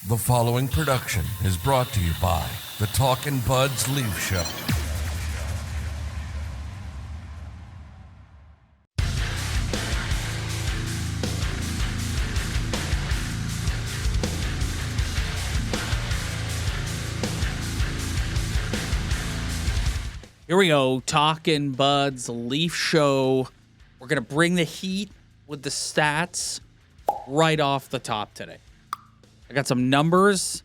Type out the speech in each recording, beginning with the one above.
The following production is brought to you by the Talkin Buds Leafs Show. Here we go, Talkin Buds Leaf Show. We're going to bring the heat with the stats right off the top today. I got some numbers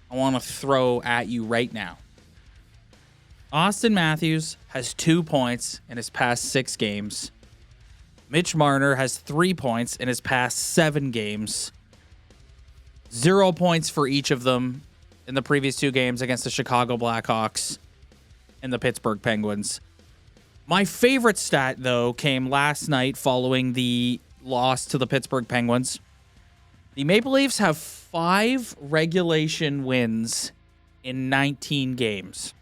I want to throw at you right now. Auston Matthews has 2 points in his past 6 games. Mitch Marner has 3 points in his past 7 games. 0 points for each of them in the previous 2 games against the Chicago Blackhawks and the Pittsburgh Penguins. My favorite stat, though, came last night following the loss to the Pittsburgh Penguins. The Maple Leafs have 5 regulation wins in 19 games.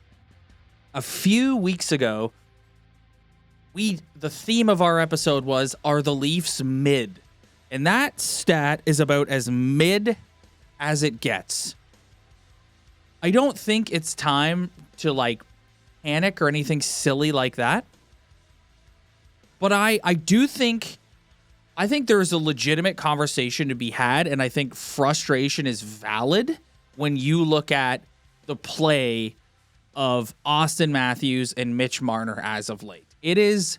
A few weeks ago, the theme of our episode was, are the Leafs mid? And that stat is about as mid as it gets. I don't think it's time to, panic or anything silly like that. But I think there's a legitimate conversation to be had, and I think frustration is valid when you look at the play of Auston Matthews and Mitch Marner as of late. It is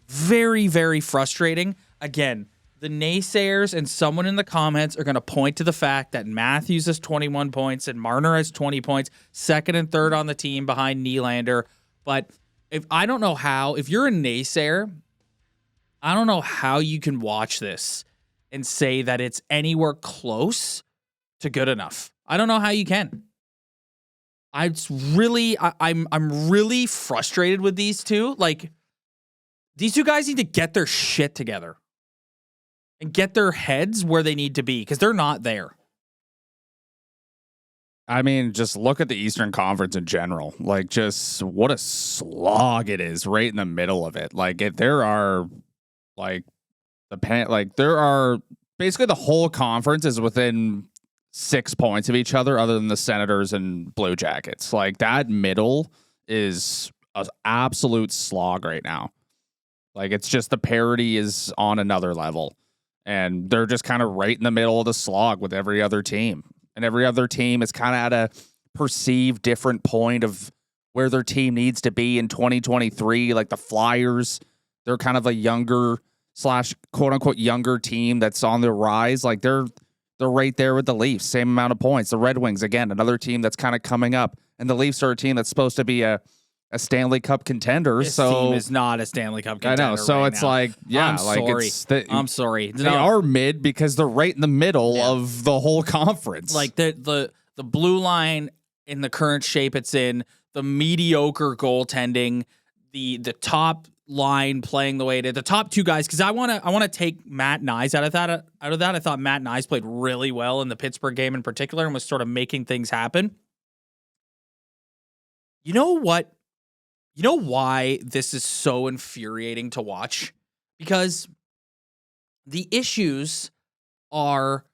very, very frustrating. Again, the naysayers and someone in the comments are going to point to the fact that Matthews has 21 points and Marner has 20 points, second and third on the team behind Nylander. But if you're a naysayer, I don't know how you can watch this and say that it's anywhere close to good enough. I don't know how you can. I'm really frustrated with these two. These two guys need to get their shit together and get their heads where they need to be, because they're not there. I mean, just look at the Eastern Conference in general. Just what a slog it is right in the middle of it. There are basically the whole conference is within 6 points of each other, other than the Senators and Blue Jackets. That middle is an absolute slog right now. It's just the parity is on another level, and they're just kind of right in the middle of the slog with every other team. And every other team is kind of at a perceived different point of where their team needs to be in 2023. The Flyers, they're kind of a younger / quote unquote younger team that's on the rise. They're right there with the Leafs, same amount of points. The Red Wings, again, another team that's kind of coming up. And the Leafs are a team that's supposed to be a Stanley Cup contender. This team is not a Stanley Cup contender. I know. So right it's now. I'm sorry. They are mid because they're right in the middle of the whole conference. The blue line in the current shape it's in, the mediocre goaltending, the top line playing the way it is, the top 2 guys, because I want to take Matt Nyes out of that. I thought Matt Nyes played really well in the Pittsburgh game in particular and was sort of making things happen. You know what? You know why this is so infuriating to watch? Because the issues are,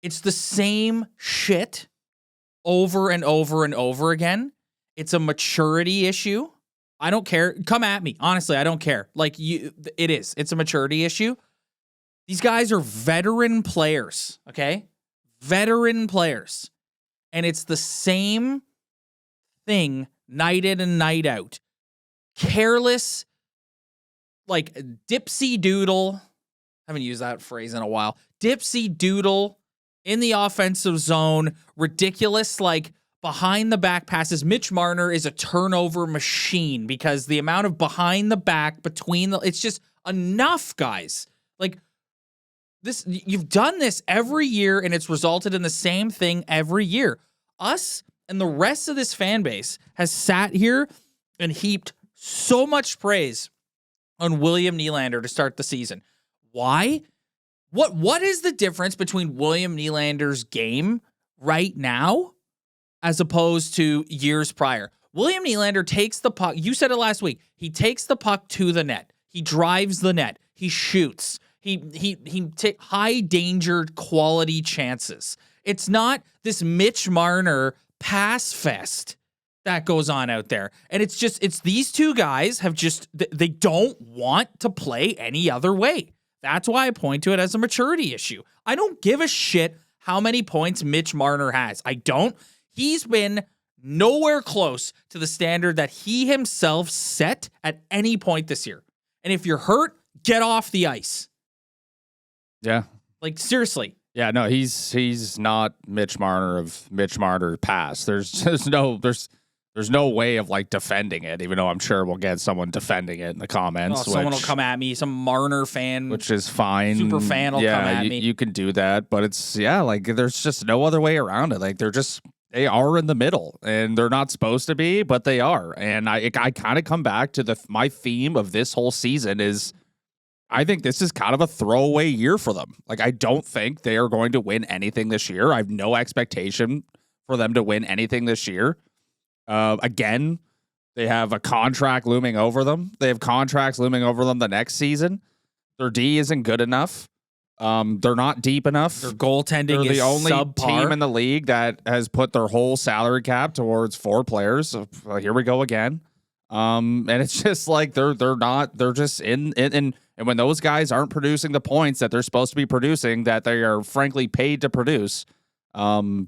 it's the same shit over and over and over again. It's a maturity issue. I don't care. Come at me. Honestly, I don't care. It is. It's a maturity issue. These guys are veteran players, okay? Veteran players. And it's the same thing night in and night out. Careless, dipsy doodle. Haven't used that phrase in a while. Dipsy doodle in the offensive zone. Ridiculous, behind the back passes. Mitch Marner is a turnover machine because the amount of behind the back it's just enough, guys. This, you've done this every year and it's resulted in the same thing every year. Us and the rest of this fan base has sat here and heaped so much praise on William Nylander to start the season. Why? What is the difference between William Nylander's game right now as opposed to years prior? William Nylander takes the puck. You said it last week. He takes the puck to the net. He drives the net. He shoots. He high danger quality chances. It's not this Mitch Marner pass fest that goes on out there. And it's these two guys they don't want to play any other way. That's why I point to it as a maturity issue. I don't give a shit how many points Mitch Marner has. I don't. He's been nowhere close to the standard that he himself set at any point this year. And if you're hurt, get off the ice. Yeah. Like, seriously. Yeah, no, he's not Mitch Marner of Mitch Marner past. There's no way of like defending it, even though I'm sure we'll get someone defending it in the comments. Someone will come at me, some Marner fan, which is fine. Super fan will come at me. You can do that, but it's like there's just no other way around it. Like they are in the middle, and they're not supposed to be, but they are. And I kind of come back to my theme of this whole season is I think this is kind of a throwaway year for them. Like, I don't think they are going to win anything this year. I have no expectation for them to win anything this year. Again, they have a contract looming over them. They have contracts looming over them the next season. Their D isn't good enough. They're not deep enough. Their goaltending They're is the only subpar. team in the league that has put their whole salary cap towards 4 players. So, here we go again. And it's just like they're just in. And when those guys aren't producing the points that they're supposed to be producing, that they are frankly paid to produce, same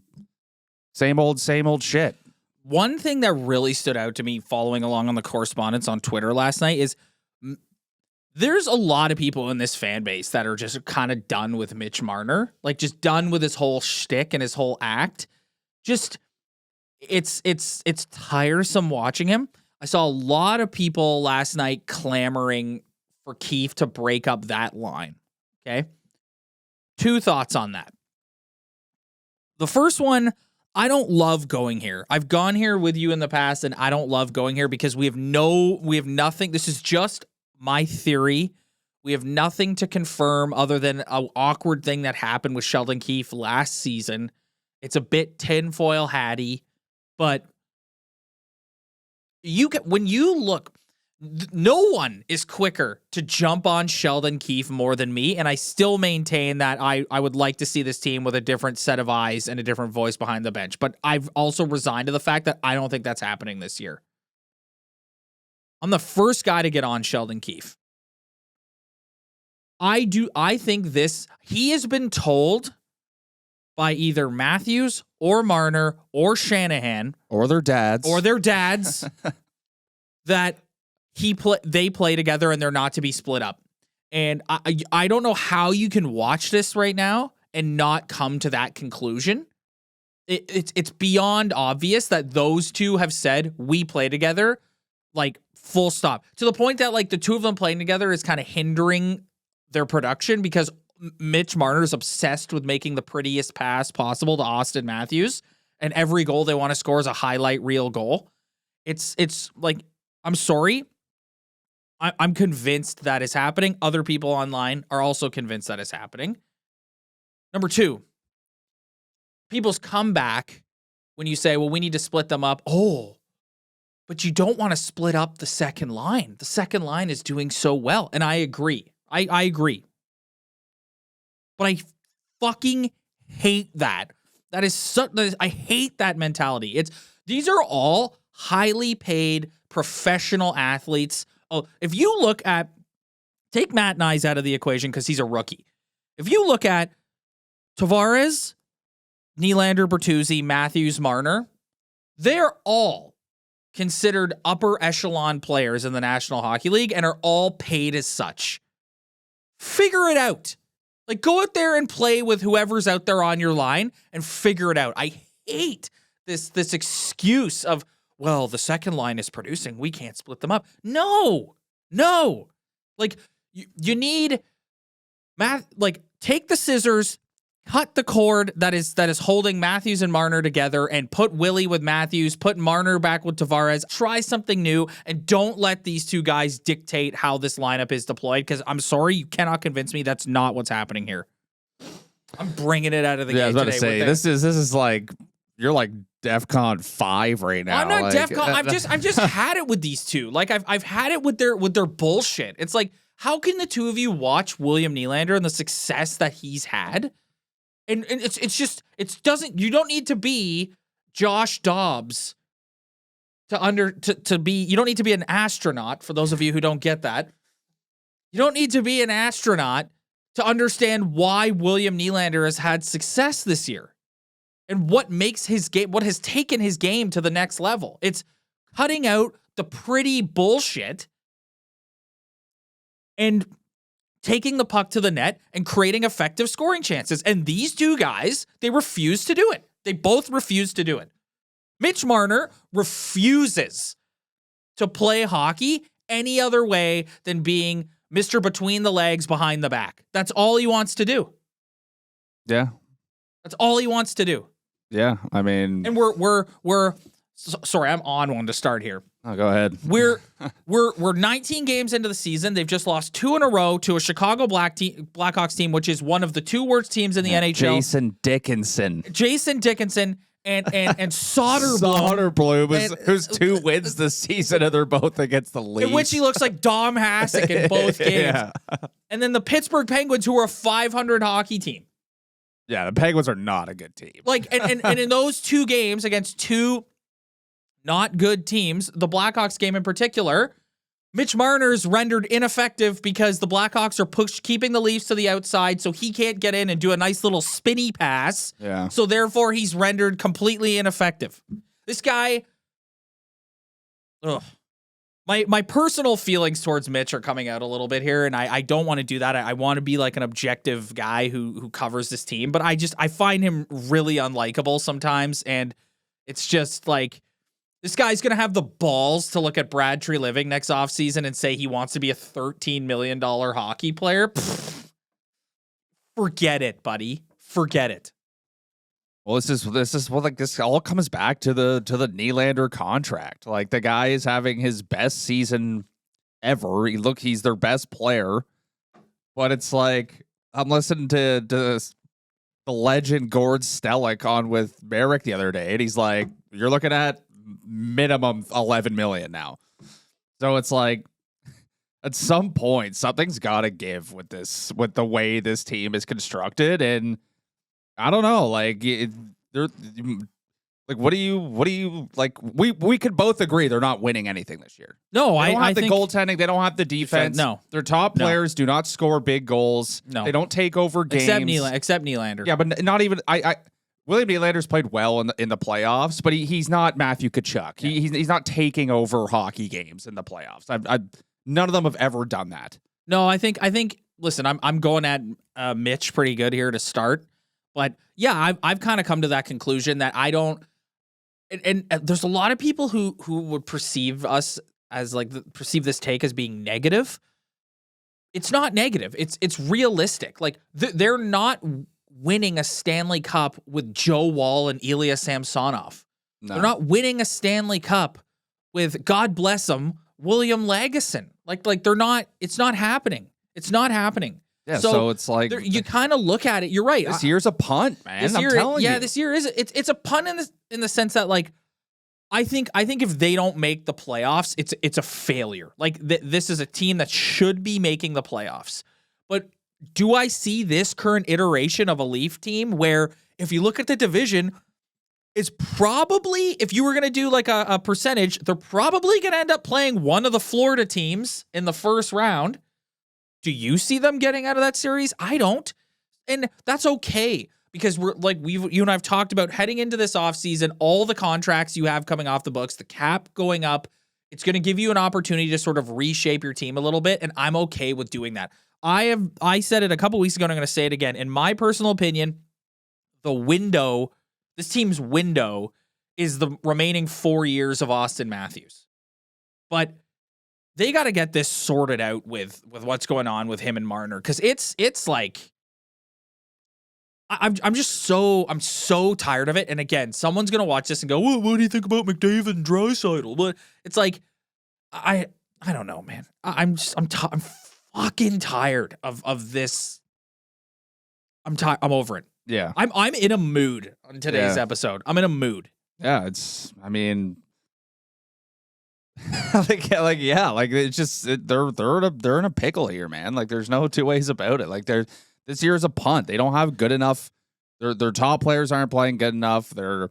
old shit. One thing that really stood out to me following along on the correspondence on Twitter last night is there's a lot of people in this fan base that are just kind of done with Mitch Marner, like just done with his whole shtick and his whole act. Just it's tiresome watching him. I saw a lot of people last night clamoring for Keefe to break up that line. Okay. 2 thoughts on that. The first one, I don't love going here. I've gone here with you in the past, and I don't love going here because we have nothing. This is just my theory. We have nothing to confirm other than an awkward thing that happened with Sheldon Keefe last season. It's a bit tinfoil hatty, but when you look, no one is quicker to jump on Sheldon Keefe more than me, and I still maintain that I would like to see this team with a different set of eyes and a different voice behind the bench. But I've also resigned to the fact that I don't think that's happening this year. I'm the first guy to get on Sheldon Keefe. I think he has been told by either Matthews or Marner or Shanahan or their dads that they play together and they're not to be split up. And I don't know how you can watch this right now and not come to that conclusion. It's beyond obvious that those two have said we play together, like full stop, to the point that like the two of them playing together is kind of hindering their production because Mitch Marner is obsessed with making the prettiest pass possible to Auston Matthews, and every goal they want to score is a highlight reel goal. It's like, I'm sorry. I'm convinced that is happening. Other people online are also convinced that is happening. Number 2, people's comeback when you say, well, we need to split them up. Oh, but you don't want to split up the second line. The second line is doing so well. And I agree. I agree. But I fucking hate that. I hate that mentality. These are all highly paid professional athletes. Oh, if you look at, take Matt Nyes out of the equation because he's a rookie. If you look at Tavares, Nylander, Bertuzzi, Matthews, Marner, they're all considered upper echelon players in the National Hockey League and are all paid as such. Figure it out. Like, go out there and play with whoever's out there on your line and figure it out. I hate this excuse of, well, the second line is producing, we can't split them up. No. Like, you need take the scissors, cut the cord that is holding Matthews and Marner together and put Willie with Matthews, put Marner back with Tavares, try something new, and don't let these two guys dictate how this lineup is deployed, because I'm sorry, you cannot convince me that's not what's happening here. I'm bringing it out of the gate. I was about to today say, this is like, you're like DEFCON 5 right now. I'm not like, DEFCON. I've just had it with these two. Like I've had it with their bullshit. It's like, how can the two of you watch William Nylander and the success that he's had And you don't need to be Josh Dobbs you don't need to be an astronaut, for those of you who don't get that. You don't need to be an astronaut to understand why William Nylander has had success this year and what has taken his game to the next level. It's cutting out the pretty bullshit and taking the puck to the net and creating effective scoring chances. And these two guys, they refuse to do it. They both refuse to do it. Mitch Marner refuses to play hockey any other way than being Mr. Between the Legs, Behind the Back. That's all he wants to do. Yeah. That's all he wants to do. Yeah. I mean, and sorry, I'm on one to start here. Oh, go ahead. We're 19 games into the season. They've just lost 2 in a row to a Chicago Blackhawks team, which is one of the 2 worst teams in the NHL. Jason Dickinson and Soderblom, who's 2 wins this season, and they're both against the Leafs. In which he looks like Dom Hasek in both games. Yeah. And then the Pittsburgh Penguins, who are a 500 hockey team. Yeah, the Penguins are not a good team. Like, and in those 2 games against 2 not good teams, the Blackhawks game in particular, Mitch Marner's rendered ineffective because the Blackhawks are keeping the Leafs to the outside, so he can't get in and do a nice little spinny pass. Yeah. So therefore, he's rendered completely ineffective. This guy, ugh. My personal feelings towards Mitch are coming out a little bit here, and I don't want to do that. I want to be like an objective guy who covers this team, but I find him really unlikable sometimes, and it's just like, this guy's going to have the balls to look at Brad Treliving next offseason and say he wants to be a $13 million hockey player. Pfft. Forget it, buddy. Forget it. Well, this all comes back to the Nylander contract. Like, the guy is having his best season ever. He's their best player. But it's like, I'm listening to the legend Gord Stellick on with Merrick the other day, and he's like, you're looking at minimum 11 million now. So it's like, at some point, something's got to give with the way this team is constructed. And I don't know, like, what do you like? We could both agree they're not winning anything this year. No, they don't have the think goaltending. They don't have the defense. No, their top players do not score big goals. No, they don't take over games. Except Nylander. Yeah, but not even William Nylander's played well in the playoffs, but he's not Matthew Tkachuk. Yeah. He's not taking over hockey games in the playoffs. None of them have ever done that. No, I think. Listen, I'm going at Mitch pretty good here to start, but yeah, I've kind of come to that conclusion that I don't. And there's a lot of people who would perceive us as perceive this take as being negative. It's not negative. It's realistic. Like, they're not winning a Stanley Cup with Joe Woll and Ilya Samsonov. No. They're not winning a Stanley Cup with, God bless them, William Lagesson. Like they're not. It's not happening. It's not happening. Yeah. So it's like, you kind of look at it. You're right. This year's a punt, man. I'm telling you. Yeah, this year is. It's a punt in the sense that, like, I think if they don't make the playoffs, it's a failure. Like, this is a team that should be making the playoffs. But do I see this current iteration of a Leaf team where, if you look at the division, it's probably, if you were going to do like a percentage, they're probably going to end up playing one of the Florida teams in the first round. Do you see them getting out of that series? I don't. And that's okay, because we're like, you and I've talked about heading into this offseason, all the contracts you have coming off the books, the cap going up. It's going to give you an opportunity to sort of reshape your team a little bit, and I'm okay with doing that. I said it a couple weeks ago, and I'm going to say it again. In my personal opinion, this team's window is the remaining 4 years of Auston Matthews. But they got to get this sorted out with what's going on with him and Marner, because it's like, I'm so tired of it. And again, someone's gonna watch this and go, "Well, what do you think about McDavid and Draisaitl?" But it's like, I don't know, man. I'm fucking tired of this. I'm over it. Yeah. I'm in a mood on today's episode. I'm in a mood. Yeah, I mean, it's just they're in a pickle here, man. Like, there's no two ways about it. Like, this year is a punt. They don't have good enough Their top players aren't playing good enough. Their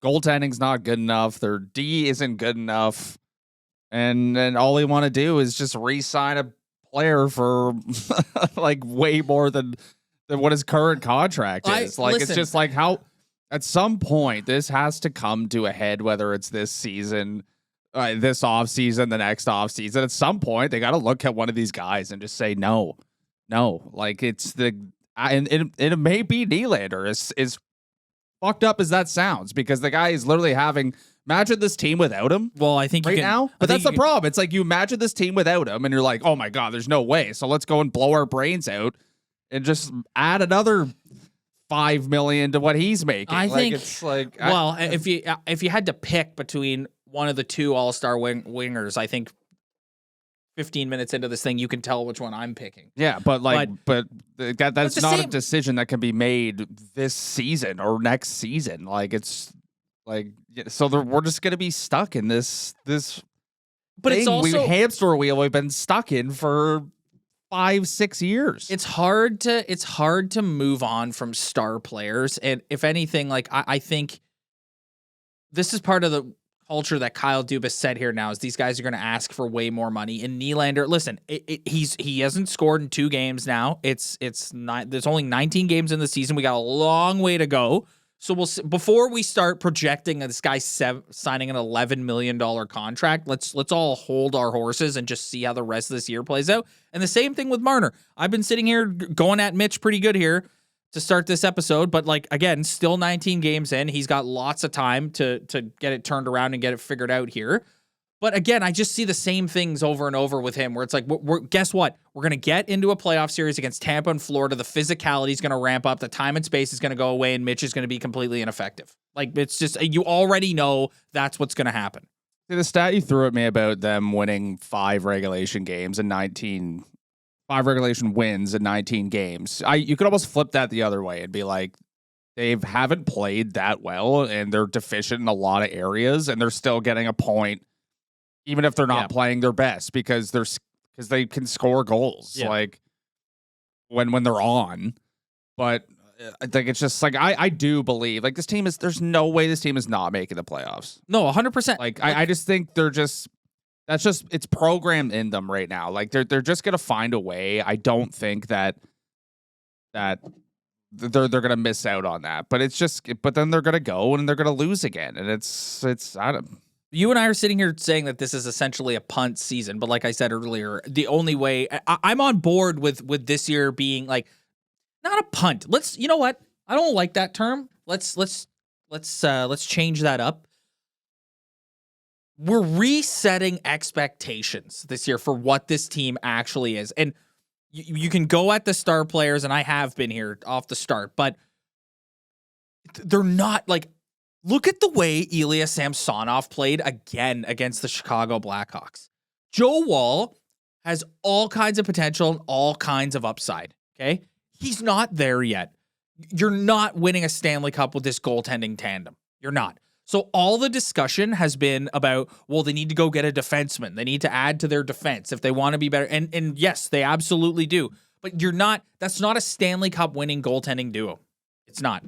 goaltending's not good enough. Their D isn't good enough. And all they want to do is just re-sign a player for like way more than what his current contract is. Listen, it's just like how at some point this has to come to a head, whether it's this season, this offseason, the next offseason. At some point, they got to look at one of these guys and just say no. Like it's and it may be Nylander is fucked up as that sounds, because the guy is literally having. Imagine this team without him. Well, I think right now, but that's the problem. It's like you imagine this team without him, and you're like, oh my god, there's no way. So let's go and blow our brains out and just add another $5 million to what he's making. I think it's like, if you had to pick between one of the two all-star wingers, I think 15 minutes into this thing, you can tell which one I'm picking. Yeah, but that's not a decision that can be made this season or next season. Like it's. Like, so we're just gonna be stuck in this. But it's also hamster wheel we've been stuck in for 5-6 years. It's hard to move on from star players, and if anything, like I think this is part of the culture that Kyle Dubas said here now is these guys are going to ask for way more money. And Nylander, listen, he hasn't scored in 2 games now. There's only 19 games in the season. We got a long way to go. So we'll see, before we start projecting this guy signing an $11 million contract, let's all hold our horses and just see how the rest of this year plays out. And the same thing with Marner. I've been sitting here going at Mitch pretty good here to start this episode, but like again, still 19 games in. He's got lots of time to get it turned around and get it figured out here. But again, I just see the same things over and over with him where it's like, guess what? We're going to get into a playoff series against Tampa and Florida. The physicality is going to ramp up. The time and space is going to go away, and Mitch is going to be completely ineffective. Like, it's just, you already know that's what's going to happen. See, the stat you threw at me about them winning 5 regulation games and 5 regulation wins in 19 games. You could almost flip that the other way and be like, they haven't played that well, and they're deficient in a lot of areas, and they're still getting a point. Even if they're not playing their best, because they can score goals like when they're on. But I think it's just like I do believe like there's no way this team is not making the playoffs. No, 100%. Like I just think it's programmed in them right now. Like they're just gonna find a way. I don't think that they're gonna miss out on that. But then they're gonna go and they're gonna lose again. And it's I don't. You and I are sitting here saying that this is essentially a punt season, but like I said earlier, the only way I'm on board with this year being like not a punt. You know what? I don't like that term. Let's change that up. We're resetting expectations this year for what this team actually is, and you can go at the star players, and I have been here off the start, but they're not like. Look at the way Ilya Samsonov played again against the Chicago Blackhawks. Joe Woll has all kinds of potential and all kinds of upside, okay? He's not there yet. You're not winning a Stanley Cup with this goaltending tandem. You're not. So all the discussion has been about, well, they need to go get a defenseman. They need to add to their defense if they want to be better. And yes, they absolutely do. But that's not a Stanley Cup winning goaltending duo. It's not.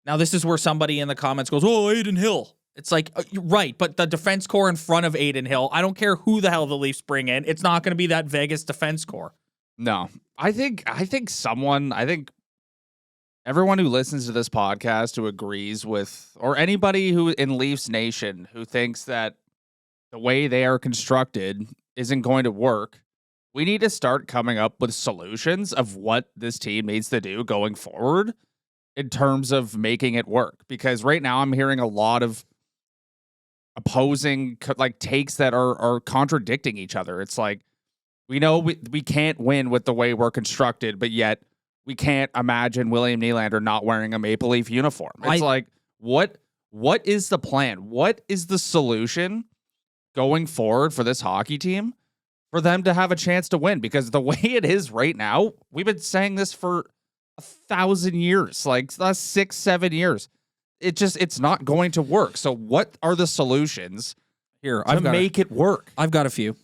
Now, this is where somebody in the comments goes, oh, Adin Hill. It's like, right, but the defense core in front of Adin Hill, I don't care who the hell the Leafs bring in. It's not going to be that Vegas defense core. No. I think everyone who listens to this podcast who agrees with, or anybody who in Leafs Nation who thinks that the way they are constructed isn't going to work, we need to start coming up with solutions of what this team needs to do going forward in terms of making it work. Because right now I'm hearing a lot of opposing like takes that are contradicting each other. It's like, we know we can't win with the way we're constructed, but yet we can't imagine William Nylander not wearing a Maple Leaf uniform. It's like, what is the plan? What is the solution going forward for this hockey team for them to have a chance to win? Because the way it is right now, we've been saying this for 1,000 years, like the last 6-7 years. It's not going to work. So what are the solutions here to make it work? I've got a few.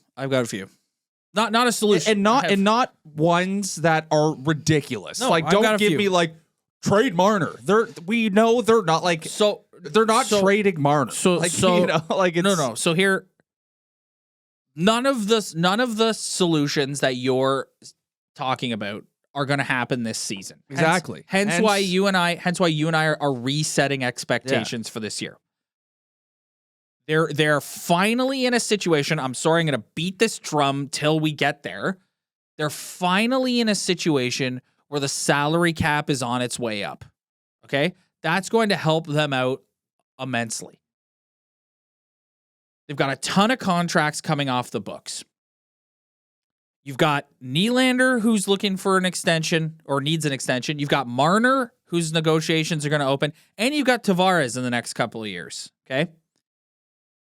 Not a solution. And not ones that are ridiculous. No, like, don't give me like trade Marner. We know they're not like they're not trading Marner. No. So here, none of the solutions that you're talking about are going to happen this season. Exactly. Hence why you and I are resetting expectations for this year. They're finally in a situation. I'm sorry, I'm going to beat this drum till we get there. They're finally in a situation where the salary cap is on its way up. Okay? That's going to help them out immensely. They've got a ton of contracts coming off the books. You've got Nylander, who's looking for an extension or needs an extension. You've got Marner, whose negotiations are going to open. And you've got Tavares in the next couple of years. Okay?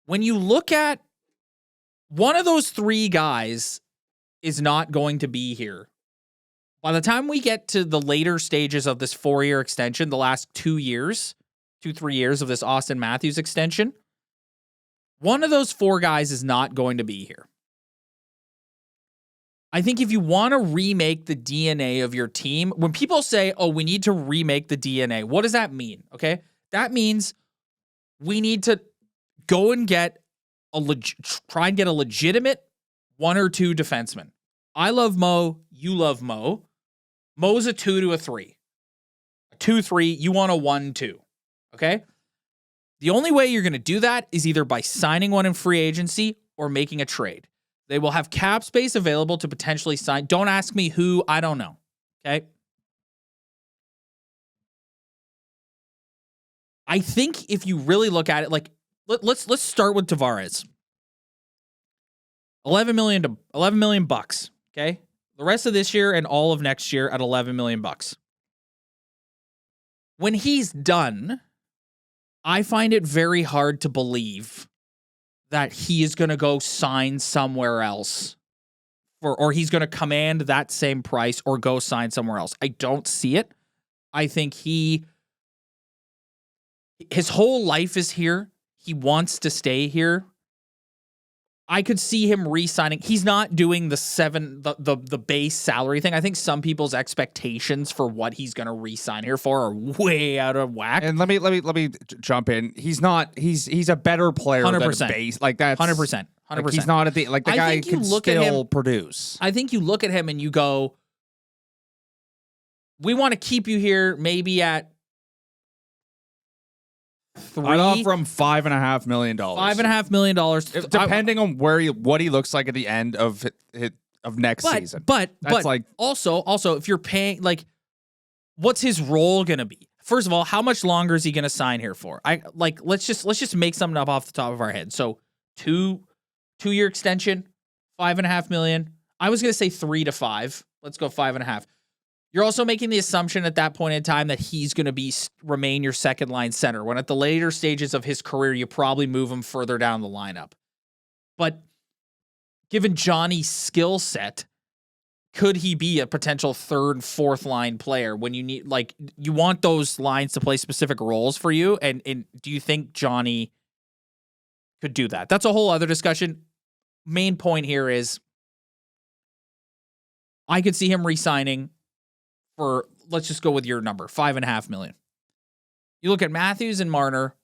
When you look at one of those three guys is not going to be here. By the time we get to the later stages of this 4-year extension, the last 3 years of this Auston Matthews extension, one of those four guys is not going to be here. I think if you want to remake the DNA of your team, when people say, oh, we need to remake the DNA, what does that mean? Okay. That means we need to go and get try and get a legitimate 1 or 2 defensemen. I love Mo. You love Mo. Mo's a 2 to a 3. A 2-3. You want a 1-2. Okay? The only way you're going to do that is either by signing one in free agency or making a trade. They will have cap space available to potentially sign. Don't ask me who. I don't know. Okay? I think if you really look at it, like, let's start with Tavares. $11 million bucks. Okay, the rest of this year and all of next year at $11 million bucks. When he's done, I find it very hard to believe that he is going to go sign somewhere else, or he's going to command that same price or go sign somewhere else. I don't see it. I think his whole life is here. He wants to stay here. I could see him re-signing. He's not doing the base salary thing. I think some people's expectations for what he's going to re-sign here for are way out of whack. And let me jump in. He's not. He's a better player 100%. than base. Like that's 100%. 100%. Like he's not at the the guy can still produce. I think you look at him and you go, we want to keep you here maybe at 3. I'd offer him $5.5 million. $5.5 million, depending on what he looks like at the end of next season. But like also if you're paying, like, what's his role gonna be? First of all, how much longer is he gonna sign here for? Let's just make something up off the top of our head. So 2-year extension, $5.5 million. I was gonna say 3 to 5. Let's go 5.5. You're also making the assumption at that point in time that he's going to remain your second line center, when at the later stages of his career, you probably move him further down the lineup. But given Johnny's skill set, could he be a potential 3rd, 4th line player when you need, like, you want those lines to play specific roles for you? And do you think Johnny could do that? That's a whole other discussion. Main point here is I could see him re-signing for, let's just go with your number, $5.5 million. You look at Matthews and Marner,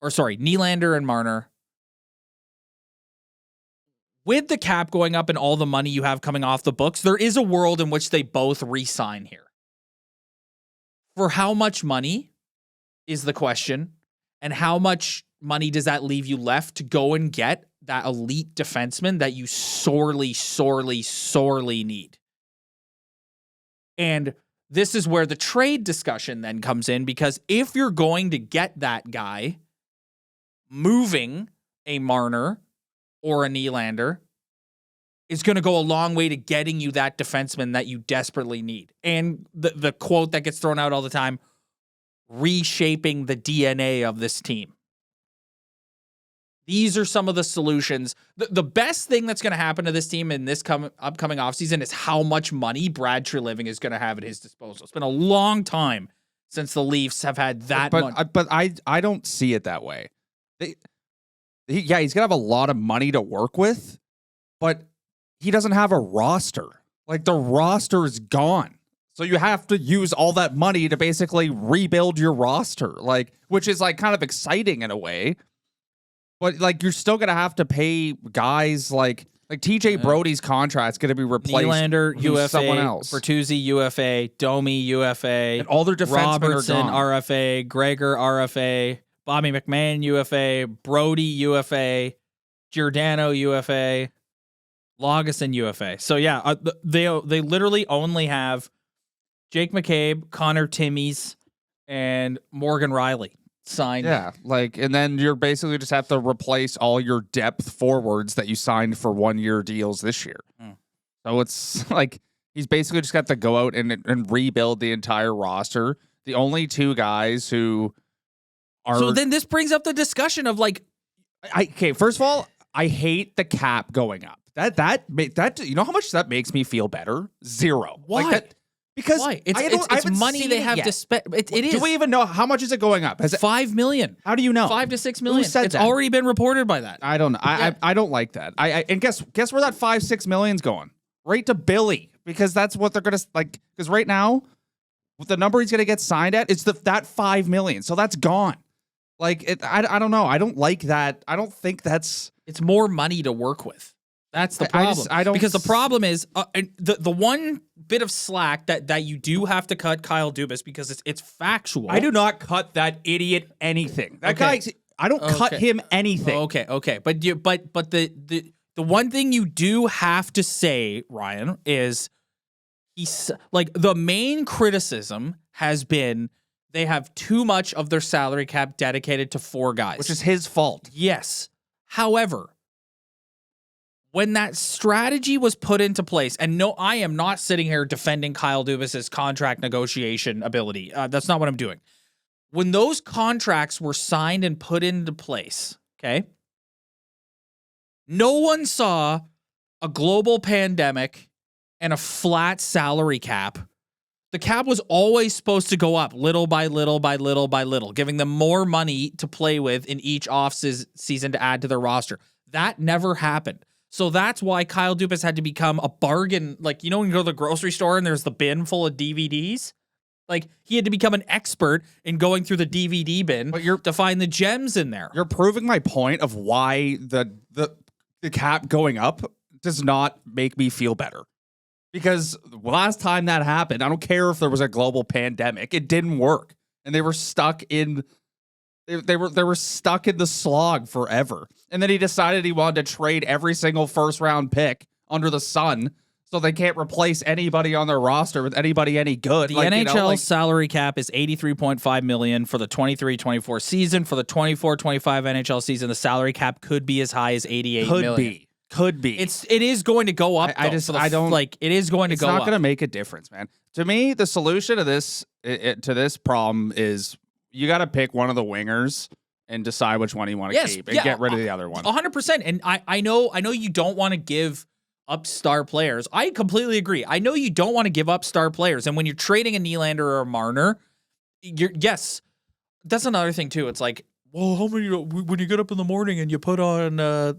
Nylander and Marner. With the cap going up and all the money you have coming off the books, there is a world in which they both re-sign here. For how much money is the question, and how much money does that leave you left to go and get that elite defenseman that you sorely, sorely, sorely need? And this is where the trade discussion then comes in, because if you're going to get that guy, moving a Marner or a Nylander is going to go a long way to getting you that defenseman that you desperately need. And the quote that gets thrown out all the time, reshaping the DNA of this team. These are some of the solutions. The best thing that's going to happen to this team in this upcoming offseason is how much money Brad Treliving is going to have at his disposal. It's been a long time since the Leafs have had that much. But I don't see it that way. He's going to have a lot of money to work with, but he doesn't have a roster. Like, the roster is gone. So you have to use all that money to basically rebuild your roster, like, which is like kind of exciting in a way. But like, you're still gonna have to pay guys like TJ Brody's contract's gonna be replaced. Nylander, with UFA, someone else. Bertuzzi, UFA, Domi, UFA, And all their defensemen Robertson, are gone. RFA, Gregor, RFA, Bobby McMahon, UFA, Brody, UFA, Giordano, UFA, Lagesson, UFA. So yeah, they literally only have Jake McCabe, Connor Timmies, and Morgan Riley signed. Yeah, like, and then you're basically just have to replace all your depth forwards that you signed for 1-year deals this year. So it's like he's basically just got to go out and rebuild the entire roster. The only two guys who are So then this brings up the discussion of like, okay, first of all, I hate the cap going up. That you know how much that makes me feel better? Zero. Why? Like that, because why? I haven't money seen they it have yet. to spend. It is. Do we even know how much is it going up? Has it, $5 million. how do you know? 5 to 6 million. Who said It's that? already been reported by that. I don't know. I don't like that. And guess where that 5-6 million's going? Right to Billy, because that's what they're gonna like. Because right now, with the number he's gonna get signed at, it's that 5 million. So that's gone. Like I don't know. I don't like that. I don't think that's. It's more money to work with. That's the I problem. don't because the problem is the one bit of slack that you do have to cut Kyle Dubas because it's factual. I do not cut that idiot anything. That Okay. guy. I don't cut him anything. Okay. But the one thing you do have to say, Ryan, is he's like the main criticism has been they have too much of their salary cap dedicated to 4 guys, Which is his fault. yes. However, when that strategy was put into place, and no, I am not sitting here defending Kyle Dubas's contract negotiation ability. That's not what I'm doing. When those contracts were signed and put into place, okay, no one saw a global pandemic and a flat salary cap. The cap was always supposed to go up little by little by little by little, giving them more money to play with in each off-season to add to their roster. That never happened. So that's why Kyle Dubas had to become a bargain. Like, you know, when you go to the grocery store and there's the bin full of DVDs? Like, he had to become an expert in going through the DVD bin to find the gems in there. You're proving my point of why the cap going up does not make me feel better. Because last time that happened, I don't care if there was a global pandemic, it didn't work. And they were stuck in they were stuck in the slog forever. And then he decided he wanted to trade every single first round pick under the sun so they can't replace anybody on their roster with anybody any good. The NHL salary cap is $83.5 million for the 23-24 season. For the 24-25 NHL season, the salary cap could be as high as $88 million. Could be. It is going to go up. It is going to go up. It's not going to make a difference, man. To me, the solution to this problem is you got to pick one of the wingers and decide which one you want to keep and get rid of the other one. 100%. And I know you don't want to give up star players. I completely agree. I know you don't want to give up star players. And when you're trading a Nylander or a Marner, yes, that's another thing too. It's like, well, how many when you get up in the morning and you put on the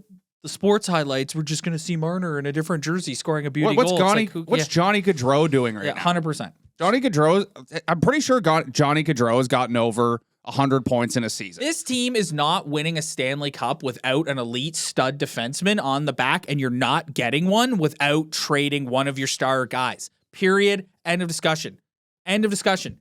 sports highlights, we're just going to see Marner in a different jersey scoring a beauty goal. What's Johnny Gaudreau doing right now? 100%. Johnny Gaudreau, I'm pretty sure Johnny Gaudreau has gotten over 100 points in a season. This team is not winning a Stanley Cup without an elite stud defenseman on the back, and you're not getting one without trading one of your star guys. Period. End of discussion. End of discussion.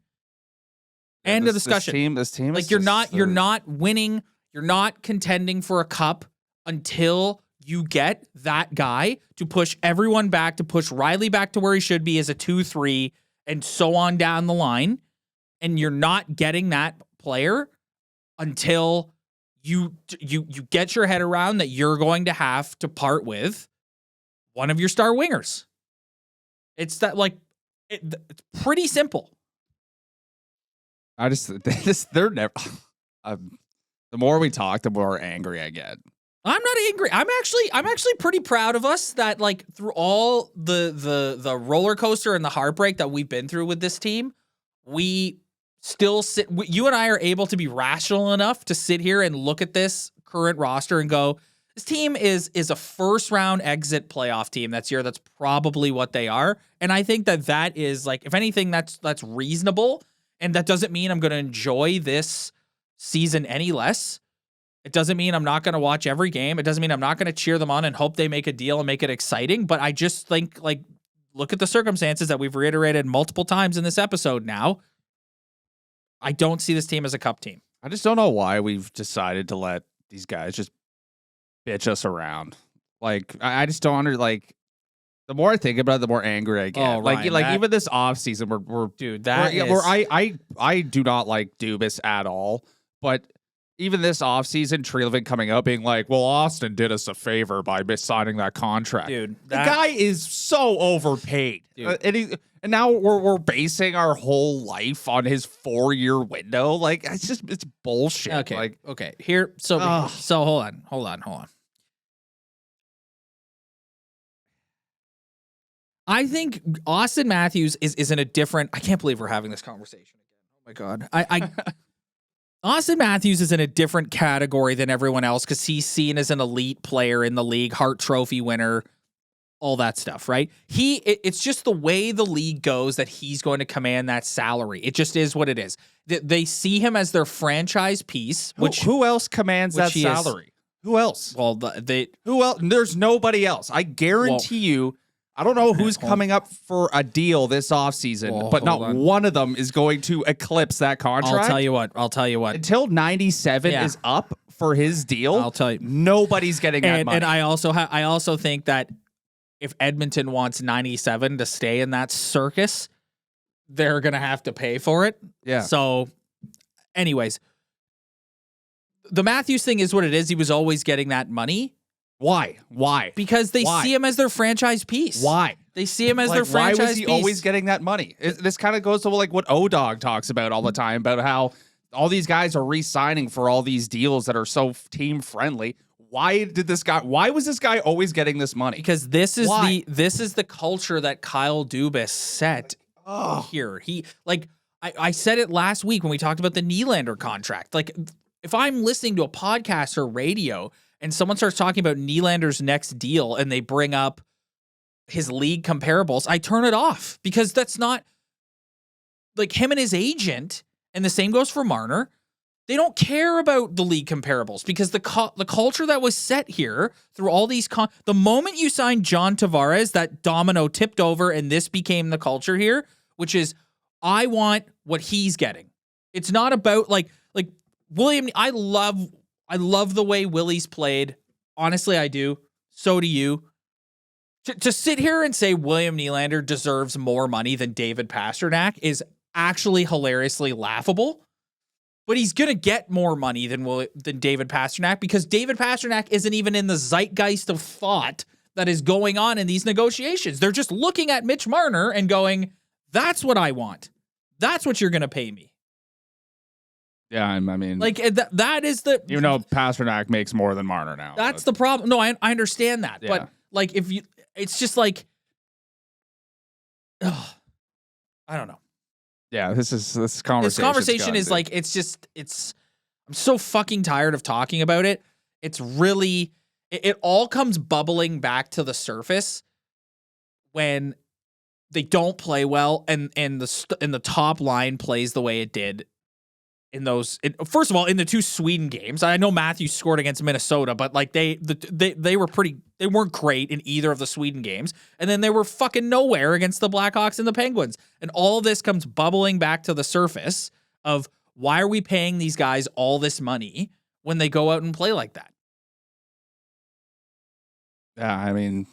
End of discussion. This team like you're not winning, you're not contending for a cup until you get that guy to push everyone back, to push Riley back to where he should be as a 2-3 and so on down the line. And you're not getting that player until you get your head around that you're going to have to part with one of your star wingers. It's that it's pretty simple. They're never. The more we talk, the more angry I get. I'm not angry. I'm actually pretty proud of us that like through all the roller coaster and the heartbreak that we've been through with this team, we still you and I are able to be rational enough to sit here and look at this current roster and go, This team is a first round exit playoff team that's year. That's probably what they are. And I think that is like, if anything, that's reasonable. And that doesn't mean I'm going to enjoy this season any less. It doesn't mean I'm not going to watch every game. It doesn't mean I'm not going to cheer them on and hope they make a deal and make it exciting. But I just think, like, look at the circumstances that we've reiterated multiple times in this episode now. I don't see this team as a cup team. I just don't know why we've decided to let these guys just bitch us around. Like, I just don't like, the more I think about it, the more angry I get. Oh, Ryan, like even this offseason, I do not like Dubas at all. But even this offseason, Treliving coming out being like, well, Auston did us a favor by signing that contract. Dude, the guy is so overpaid. And now we're basing our whole life on his 4-year window. Like, it's bullshit. Okay. Here, so hold on. I think Auston Matthews is in a different. I can't believe we're having this conversation again. Oh my God. Auston Matthews is in a different category than everyone else because he's seen as an elite player in the league, Hart Trophy winner, all that stuff, right? It's just the way the league goes that he's going to command that salary. It just is what it is. They see him as their franchise piece. Who else commands that salary? Who else? Well, who else? There's nobody else. I guarantee you. I don't know who's coming up for a deal this offseason, but not one of them is going to eclipse that contract. I'll tell you what. Until 97 is up for his deal, I'll tell you. Nobody's getting that money. And I also think that if Edmonton wants 97 to stay in that circus, they're going to have to pay for it. Yeah. So, anyways, the Matthews thing is what it is. He was always getting that money. Why? Because they see him as their franchise piece. Why? They see him as their franchise piece. Why was he always getting that money? This kind of goes to like what O-Dog talks about all the time, about how all these guys are re-signing for all these deals that are so team friendly. Why was this guy always getting this money? Because this is the culture that Kyle Dubas set here. I said it last week when we talked about the Nylander contract. Like, if I'm listening to a podcast or radio and someone starts talking about Nylander's next deal and they bring up his league comparables, I turn it off because that's not like him and his agent. And the same goes for Marner. They don't care about the league comparables because the culture that was set here through all these the moment you signed John Tavares, that domino tipped over and this became the culture here, which is I want what he's getting. It's not about like William. I love the way Willie's played. Honestly, I do. So do you. To sit here and say William Nylander deserves more money than David Pastrnak is actually hilariously laughable. But he's going to get more money than David Pastrnak because David Pastrnak isn't even in the zeitgeist of thought that is going on in these negotiations. They're just looking at Mitch Marner and going, that's what I want. That's what you're going to pay me. Yeah, I mean, like that is the. You know, Pastrnak makes more than Marner now. That's the problem. No, I understand that, but like it's just like, I don't know. Yeah, this conversation. This conversation is like I'm so fucking tired of talking about it. It's really it all comes bubbling back to the surface when they don't play well and the top line plays the way it did. First of all, in the 2 Sweden games, I know Matthews scored against Minnesota, but like they weren't great in either of the Sweden games, and then they were fucking nowhere against the Blackhawks and the Penguins. And all of this comes bubbling back to the surface of why are we paying these guys all this money when they go out and play like that? Yeah, I mean,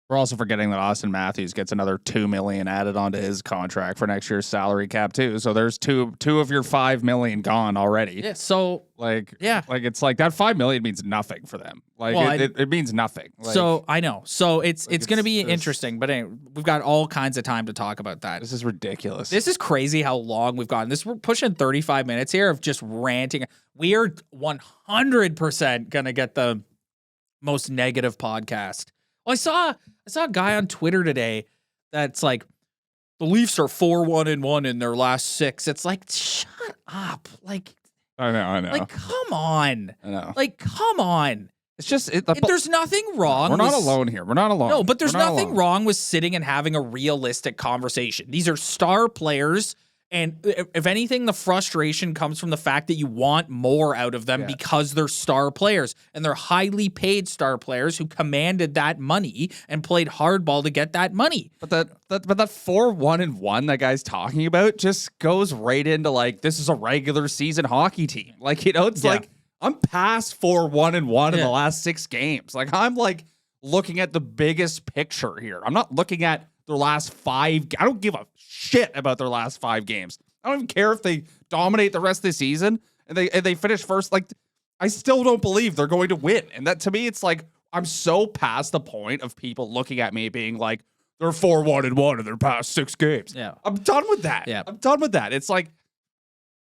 we're also forgetting that Auston Matthews gets another $2 million added onto his contract for next year's salary cap too. So there's two of your $5 million gone already. Yeah. So it's like that $5 million means nothing for them. Like it means nothing. Like, so I know. So it's going to be interesting. But anyway, we've got all kinds of time to talk about that. This is ridiculous. This is crazy how long we've gotten. We're pushing 35 minutes here of just ranting. We are 100% going to get the most negative podcast. Well, I saw a guy on Twitter today that's like, the Leafs are 4-1-1 in their last 6. It's like, shut up. Like, I know. Like, come on. I know. Like, come on. It's just There's nothing wrong. We're not alone here. We're not alone. No, but there's We're not nothing alone. wrong with sitting and having a realistic conversation. These are star players. And if anything, the frustration comes from the fact that you want more out of them because they're star players. And they're highly paid star players who commanded that money and played hardball to get that money. But that 4-1-1 that guy's talking about just goes right into like, this is a regular season hockey team. Like, it's like, I'm past 4-1-1 in the last 6 games. Like, I'm like looking at the biggest picture here. I'm not looking at their last 5. I don't give a shit about their last 5 games. I don't even care if they dominate the rest of the season and they finish first. Like, I still don't believe they're going to win. And that, to me, it's like, I'm so past the point of people looking at me being like, they're 4-1-1 in their past 6 games. Yeah. I'm done with that. Yeah. I'm done with that. It's like,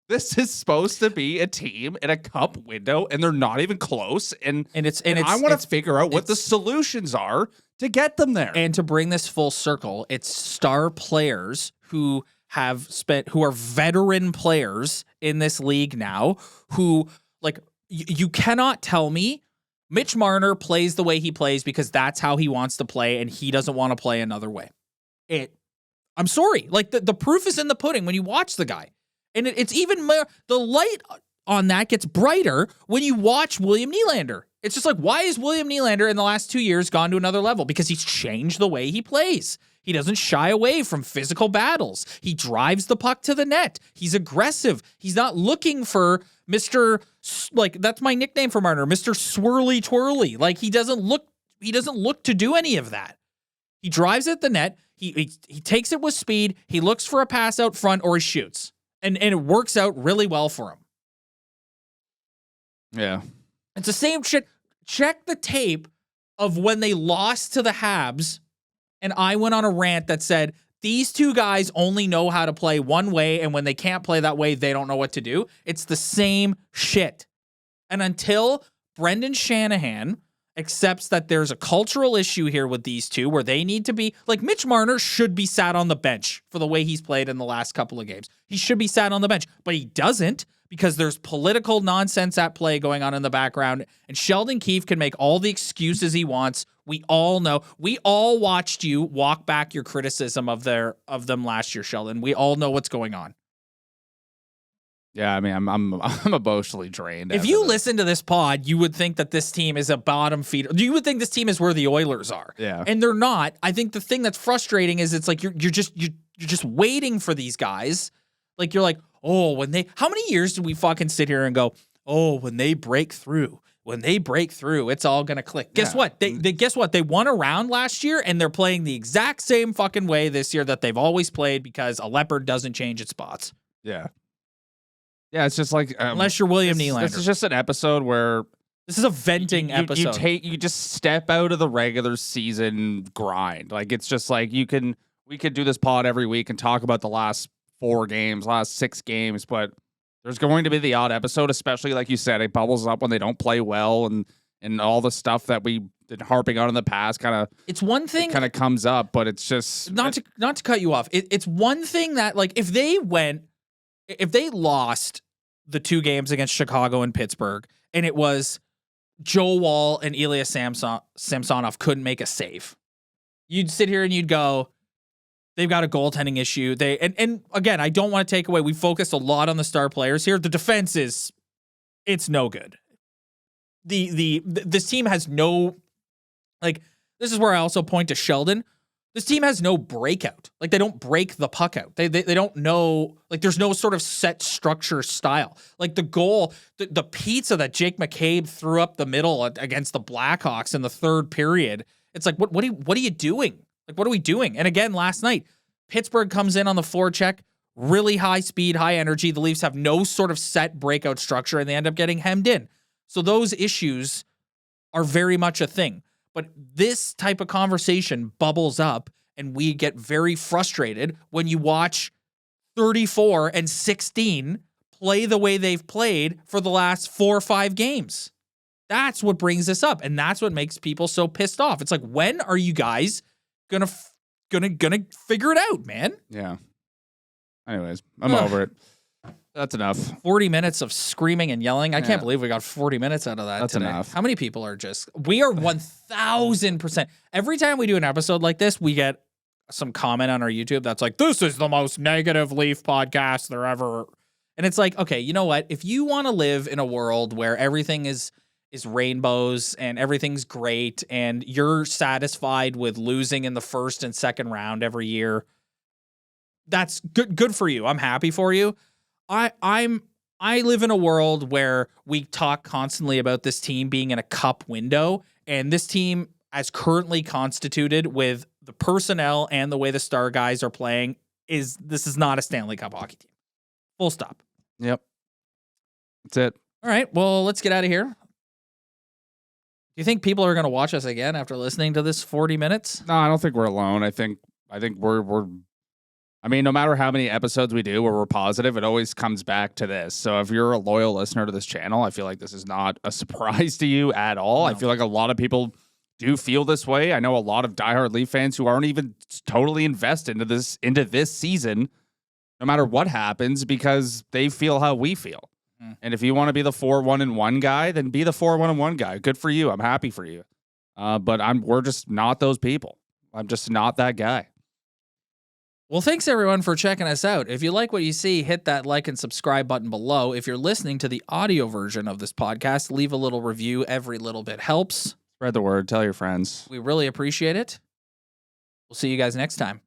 this is supposed to be a team in a cup window, and they're not even close. And I want to figure out what the solutions are to get them there. And to bring this full circle, it's star players who are veteran players in this league now who, like, you cannot tell me Mitch Marner plays the way he plays because that's how he wants to play and he doesn't want to play another way. I'm sorry. Like, the proof is in the pudding when you watch the guy. And it's even more, the light on that gets brighter when you watch William Nylander. It's just like, why is William Nylander in the last 2 years gone to another level? Because he's changed the way he plays. He doesn't shy away from physical battles. He drives the puck to the net. He's aggressive. He's not looking for Mr. Like, that's my nickname for Marner, Mr. Swirly Twirly. Like, he doesn't look to do any of that. He drives at the net. He takes it with speed. He looks for a pass out front or he shoots. And it works out really well for him. Yeah. It's the same shit. Check the tape of when they lost to the Habs, and I went on a rant that said, these two guys only know how to play one way, and when they can't play that way, they don't know what to do. It's the same shit. And until Brendan Shanahan accepts that there's a cultural issue here with these two where they need to be, like, Mitch Marner should be sat on the bench for the way he's played in the last couple of games. He should be sat on the bench, but he doesn't because there's political nonsense at play going on in the background, and Sheldon Keefe can make all the excuses he wants. We all know. We all watched you walk back your criticism of them last year, Sheldon. We all know what's going on. Yeah, I mean, I'm emotionally drained. If you listen to this pod, you would think that this team is a bottom feeder. You would think this team is where the Oilers are. Yeah. And they're not. I think the thing that's frustrating is it's like you're just waiting for these guys. Like, you're like, oh, how many years did we fucking sit here and go, oh, when they break through, it's all gonna click. Guess what? Guess what? They won a round last year, and they're playing the exact same fucking way this year that they've always played because a leopard doesn't change its spots. Yeah. Yeah, it's just like unless you're William Nylander. This is just an episode where this is a venting episode. You just step out of the regular season grind. Like, it's just like we could do this pod every week and talk about the last 4 games, last 6 games, but there's going to be the odd episode, especially like you said, it bubbles up when they don't play well and all the stuff that we've been harping on in the past it's one thing kind of comes up, but it's just not to cut you off. It's one thing that, like, if they lost the 2 games against Chicago and Pittsburgh, and it was Joe Wall and Ilya Samsonov couldn't make a save, you'd sit here and you'd go, they've got a goaltending issue. And again, I don't want to take away. We focused a lot on the star players here. The defense it's no good. This team has no, like, this is where I also point to Sheldon. This team has no breakout. Like, they don't break the puck out. They don't know, like, there's no sort of set structure style. Like, the goal, the pizza that Jake McCabe threw up the middle against the Blackhawks in the 3rd period. It's like, what are you doing? Like, what are we doing? And again, last night, Pittsburgh comes in on the forecheck, really high speed, high energy. The Leafs have no sort of set breakout structure, and they end up getting hemmed in. So those issues are very much a thing. But this type of conversation bubbles up, and we get very frustrated when you watch 34 and 16 play the way they've played for the last 4 or 5 games. That's what brings this up, and that's what makes people so pissed off. It's like, when are you guys gonna figure it out, man? Yeah. Anyways, I'm over it. That's enough. 40 minutes of screaming and yelling. I can't believe we got 40 minutes out of that That's today. enough. How many people are we are 1,000%. Every time we do an episode like this, we get some comment on our YouTube that's like, this is the most negative Leaf podcast there ever. And it's like, okay, you know what? If you want to live in a world where everything is rainbows and everything's great and you're satisfied with losing in the first and second round every year, that's good for you. I'm happy for you. I live in a world where we talk constantly about this team being in a cup window, and this team, as currently constituted with the personnel and the way the star guys are playing, this is not a Stanley Cup hockey team. Full stop. Yep. That's it. All right, well, let's get out of here. Do you think people are going to watch us again after listening to this 40 minutes? No, I don't think we're alone. I think we're I mean, no matter how many episodes we do where we're positive, it always comes back to this. So if you're a loyal listener to this channel, I feel like this is not a surprise to you at all. No. I feel like a lot of people do feel this way. I know a lot of diehard Leaf fans who aren't even totally invested into this season, no matter what happens, because they feel how we feel. And if you want to be the 4-1-1 guy, then be the 4-1-1 guy. Good for you. I'm happy for you. But we're just not those people. I'm just not that guy. Well, thanks everyone for checking us out. If you like what you see, hit that like and subscribe button below. If you're listening to the audio version of this podcast, leave a little review. Every little bit helps. Spread the word. Tell your friends. We really appreciate it. We'll see you guys next time.